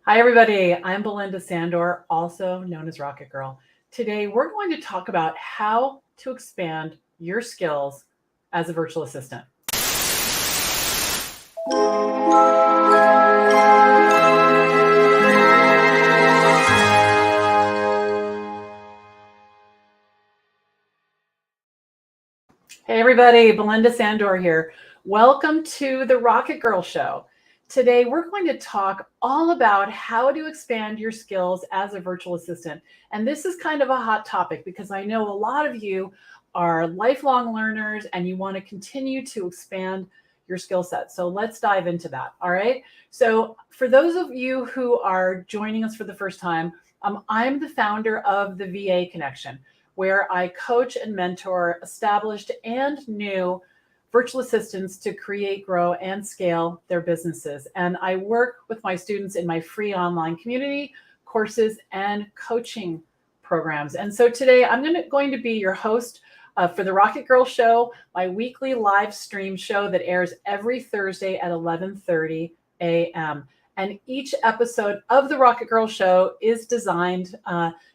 Hi, everybody. I'm Belinda Sandor, also known as Rocket Girl. Today, we're going to talk about how to expand your skills as a virtual assistant. Hey, everybody. Belinda Sandor here. Welcome to the Rocket Girl Show. Today, we're going to talk all about how to expand your skills as a virtual assistant. And this is kind of a hot topic because I know a lot of you are lifelong learners and you want to continue to expand your skill set. So let's dive into that. All right. So for those of you who are joining us for the first time, I'm the founder of the VA Connection, where I coach and mentor established and new virtual assistants to create, grow, and scale their businesses. And I work with my students in my free online community, courses, and coaching programs. And so today I'm going to be your host for the Rocket Girl Show, my weekly live stream show that airs every Thursday at 11:30 a.m. And each episode of the Rocket Girl Show is designed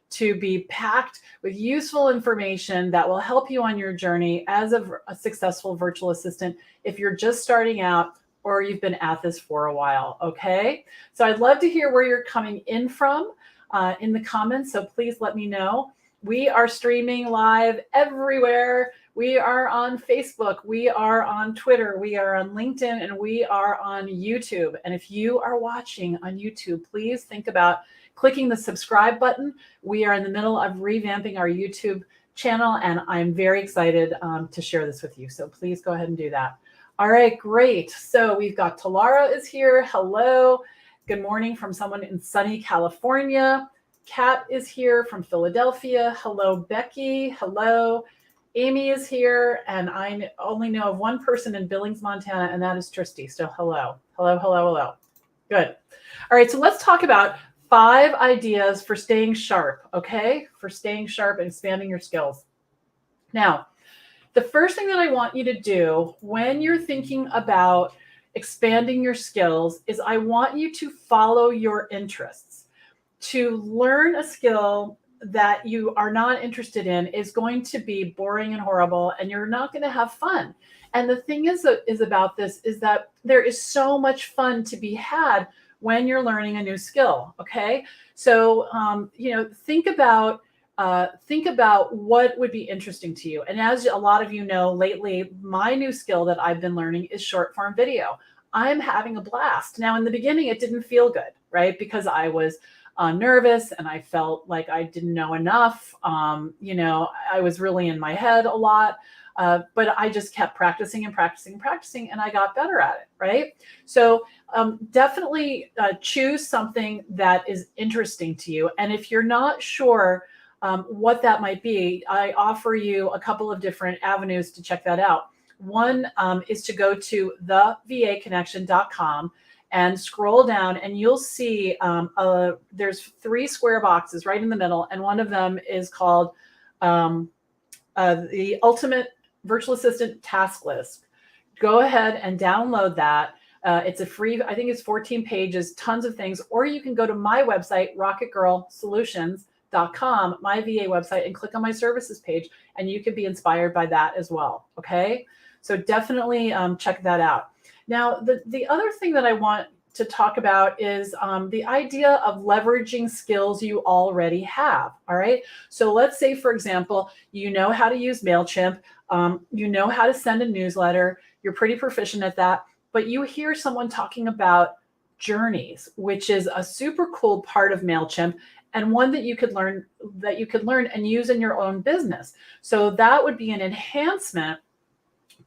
to be packed with useful information that will help you on your journey as a successful virtual assistant if you're just starting out or you've been at this for a while, okay? So I'd love to hear where you're coming in from in the comments, so please let me know. We are streaming live everywhere. We are on Facebook, we are on Twitter, we are on LinkedIn, and we are on YouTube. And if you are watching on YouTube, please think about clicking the subscribe button. We are in the middle of revamping our YouTube channel, and I'm very excited to share this with you. So please go ahead and do that. All right, great. So we've got Talara is here. Hello. Good morning from someone in sunny California. Kat is here from Philadelphia. Hello, Becky. Hello. Amy is here, and I only know of one person in Billings, Montana, and that is Tristy. So hello. Hello, hello, hello. Good. All right, so let's talk about 5 ideas for staying sharp, okay? For staying sharp and expanding your skills. Now, the first thing that I want you to do when you're thinking about expanding your skills is I want you to follow your interests. To learn a skill that you are not interested in is going to be boring and horrible, and you're not going to have fun. And the thing is about this is that there is so much fun to be had when you're learning a new skill, okay? So, think about what would be interesting to you. And as a lot of you know, lately, my new skill that I've been learning is short form video. I'm having a blast. Now, in the beginning, it didn't feel good, right? Because I was nervous and I felt like I didn't know enough. I was really in my head a lot. But I just kept practicing and practicing and practicing, and I got better at it, right? So definitely choose something that is interesting to you. And if you're not sure what that might be, I offer you a couple of different avenues to check that out. One is to go to thevaconnection.com and scroll down, and you'll see there's 3 square boxes right in the middle, and one of them is called the Ultimate Virtual Assistant Task List. Go ahead and download that. It's a free, I think it's 14 pages, tons of things. Or you can go to my website, RocketGirlSolutions.com, my VA website, and click on my services page, and you can be inspired by that as well, okay? So definitely check that out. Now, the other thing that I want to talk about is the idea of leveraging skills you already have, all right? So let's say, for example, you know how to use MailChimp, you know how to send a newsletter, you're pretty proficient at that, but you hear someone talking about journeys, which is a super cool part of MailChimp and one that you could learn and use in your own business. So that would be an enhancement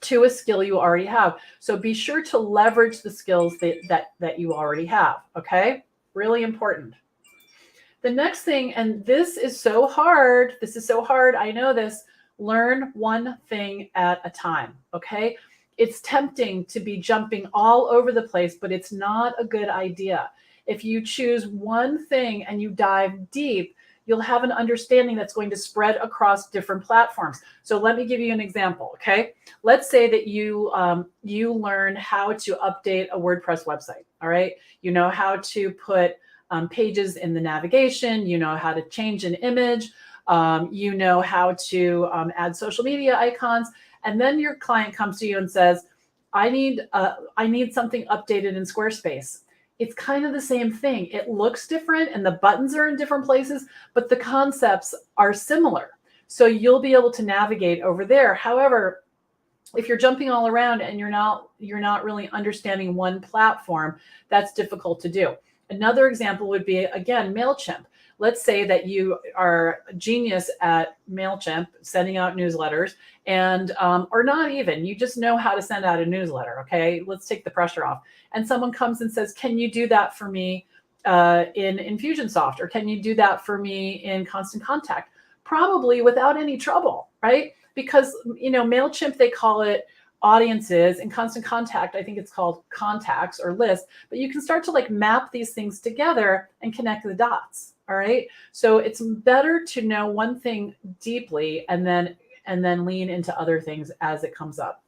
to a skill you already have. So be sure to leverage the skills that you already have, okay? Really important. The next thing, and this is so hard, I know this, learn one thing at a time, okay? It's tempting to be jumping all over the place, but it's not a good idea. If you choose one thing and you dive deep, you'll have an understanding that's going to spread across different platforms. So let me give you an example, okay? Let's say that you learn how to update a WordPress website, all right? You know how to put pages in the navigation, you know how to change an image, you know how to add social media icons, and then your client comes to you and says, I need something updated in Squarespace. It's kind of the same thing. It looks different and the buttons are in different places, but the concepts are similar. So you'll be able to navigate over there. However, if you're jumping all around and you're not really understanding one platform, that's difficult to do. Another example would be, again, MailChimp. Let's say that you are a genius at MailChimp, sending out newsletters, and or not even, you just know how to send out a newsletter. Okay, let's take the pressure off. And someone comes and says, can you do that for me in Infusionsoft, or can you do that for me in Constant Contact? Probably without any trouble, right? Because, you know, MailChimp, they call it audiences, and Constant Contact, I think it's called contacts or lists, but you can start to like map these things together and connect the dots. All right. So it's better to know one thing deeply and then lean into other things as it comes up.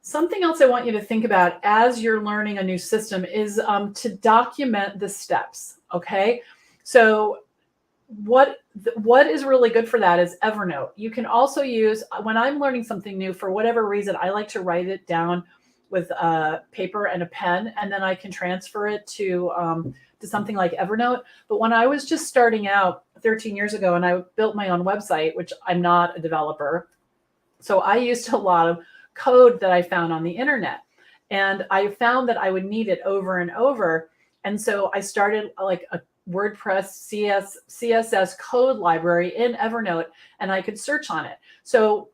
Something else I want you to think about as you're learning a new system is to document the steps. Okay. So what is really good for that is Evernote. You can also use, when I'm learning something new, for whatever reason, I like to write it down with paper and a pen, and then I can transfer it to something like Evernote. But when I was just starting out 13 years ago and I built my own website, which I'm not a developer, so I used a lot of code that I found on the internet, and I found that I would need it over and over. And so I started like a WordPress CSS code library in Evernote, and I could search on it. So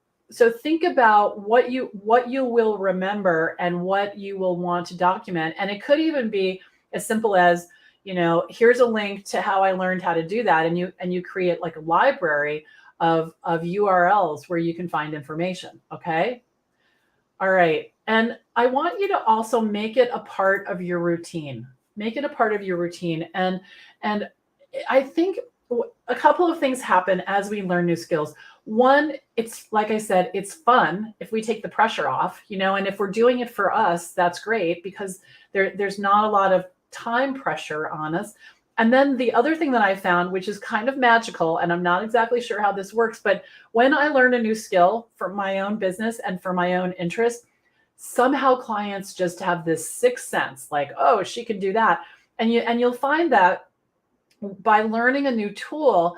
think about what you will remember and what you will want to document. And it could even be as simple as, you know, here's a link to how I learned how to do that. And you create like a library of URLs where you can find information. Okay. All right. And I want you to also make it a part of your routine. Make it a part of your routine. And I think a couple of things happen as we learn new skills. One, it's like I said, it's fun if we take the pressure off, you know, and if we're doing it for us, that's great, because there's not a lot of time pressure on us. And then the other thing that I found, which is kind of magical, and I'm not exactly sure how this works, but when I learn a new skill for my own business and for my own interest, somehow clients just have this sixth sense, like, oh, she can do that. And you'll find that by learning a new tool,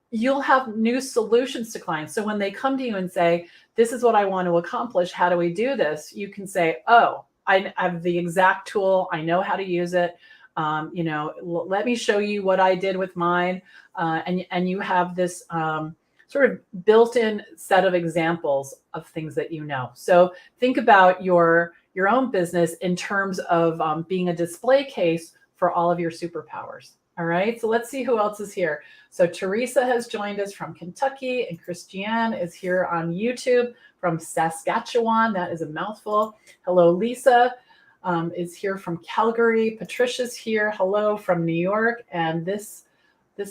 you'll have new solutions to clients. So when they come to you and say, this is what I want to accomplish, how do we do this? You can say, oh, I have the exact tool. I know how to use it. You know, let me show you what I did with mine. And you have this sort of built-in set of examples of things that you know. So think about your own business in terms of being a display case for all of your superpowers. All right, so let's see who else is here. So Teresa has joined us from Kentucky, and Christiane is here on YouTube from Saskatchewan. That is a mouthful. Hello, Lisa is here from Calgary. Patricia's here. Hello from New York. And this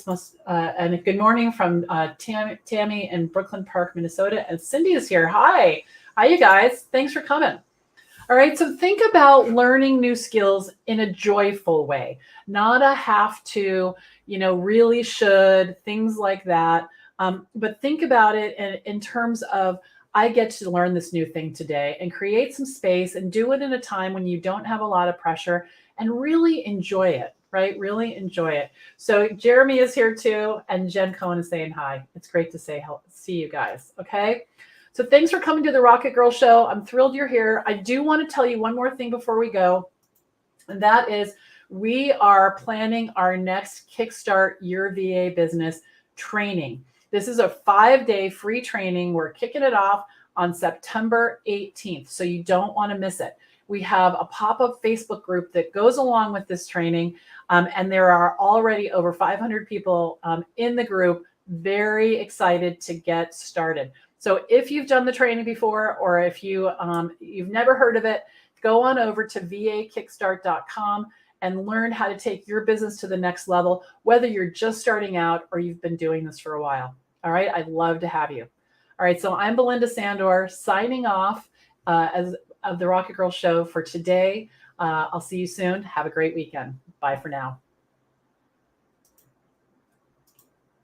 must, and good morning from Tammy in Brooklyn Park, Minnesota. And Cindy is here. Hi. Hi, you guys. Thanks for coming. All right, so think about learning new skills in a joyful way, not a have to, you know, really should, things like that. But think about it in terms of, I get to learn this new thing today, and create some space and do it in a time when you don't have a lot of pressure, and really enjoy it, right? Really enjoy it. So Jeremy is here too, and Jen Cohen is saying hi. It's great to see you guys, okay? So thanks for coming to the Rocket Girl Show. I'm thrilled you're here. I do want to tell you one more thing before we go, and that is we are planning our next Kickstart Your VA Business training. This is a 5-day free training. We're kicking it off on September 18th, so you don't want to miss it. We have a pop-up Facebook group that goes along with this training, and there are already over 500 people in the group, very excited to get started. So if you've done the training before, or if you've never heard of it, go on over to vakickstart.com and learn how to take your business to the next level, whether you're just starting out or you've been doing this for a while. All right, I'd love to have you. All right, so I'm Belinda Sandor, signing off of the Rocket Girl Show for today. I'll see you soon. Have a great weekend. Bye for now.